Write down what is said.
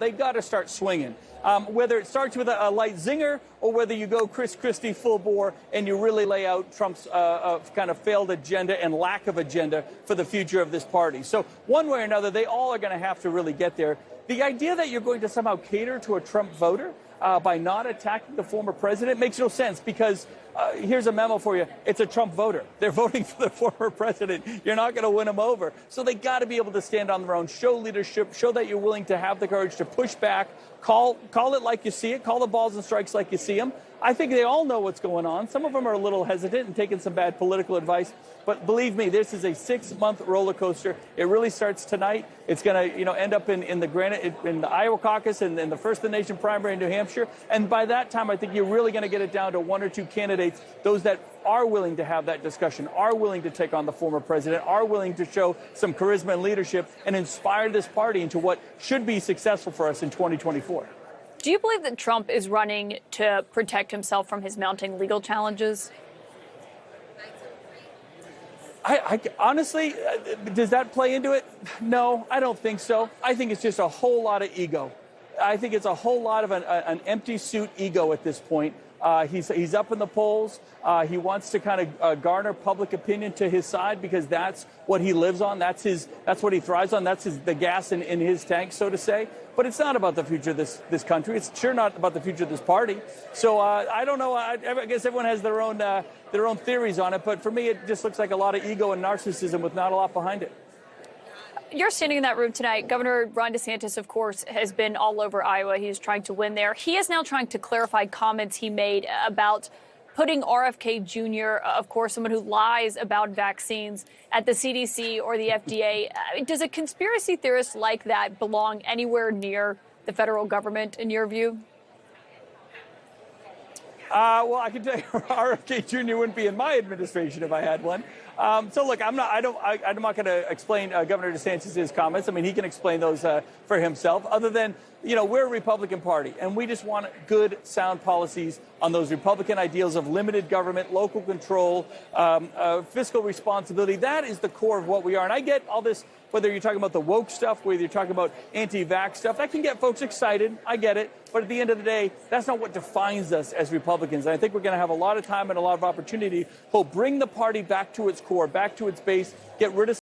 They got to start swinging. Whether it starts with a light zinger or whether you go Chris Christie full bore and you really lay out Trump's kind of failed agenda and lack of agenda for the future of this party. So one way or another, they all are going to have to really get there. The idea that you're going to somehow cater to a Trump voter by not attacking the former president makes no sense, because here's a memo for you. It's a Trump voter. They're voting for the former president. You're not going to win them over. So they got to be able to stand on their own, show leadership, show that you're willing to have the courage to push back, call it like you see it, call the balls and strikes like you see them. I think they all know what's going on. Some of them are a little hesitant and taking some bad political advice. But believe me, this is a 6-month roller coaster. It really starts tonight. It's going to, end up in the Iowa caucus and in the First of the Nation primary in New Hampshire. And by that time, I think you're really going to get it down to one or two candidates, those that are willing to have that discussion, are willing to take on the former president, are willing to show some charisma and leadership and inspire this party into what should be successful for us in 2024. Do you believe that Trump is running to protect himself from his mounting legal challenges? I honestly, does that play into it? No, I don't think so. I think it's just a whole lot of ego. I think it's a whole lot of an empty suit ego at this point. He's up in the polls. He wants to kind of garner public opinion to his side because that's what he lives on. That's what he thrives on. That's the gas in his tank, so to say. But it's not about the future of this country. It's sure not about the future of this party. So I don't know. I guess everyone has their own theories on it. But for me, it just looks like a lot of ego and narcissism with not a lot behind it. You're standing in that room tonight. Governor Ron DeSantis, of course, has been all over Iowa. He's trying to win there. He is now trying to clarify comments he made about putting RFK Jr., of course, someone who lies about vaccines, at the CDC or the FDA. Does a conspiracy theorist like that belong anywhere near the federal government, in your view? Well, I can tell you RFK Jr. wouldn't be in my administration if I had one. So look, I'm not going to explain Governor DeSantis' comments. I mean, he can explain those for himself. Other than, we're a Republican Party, and we just want good, sound policies on those Republican ideals of limited government, local control, fiscal responsibility. That is the core of what we are. And I get all this, whether you're talking about the woke stuff, whether you're talking about anti-vax stuff, that can get folks excited. I get it. But at the end of the day, that's not what defines us as Republicans. And I think we're going to have a lot of time and a lot of opportunity to bring the party back to its core, back to its base, get rid of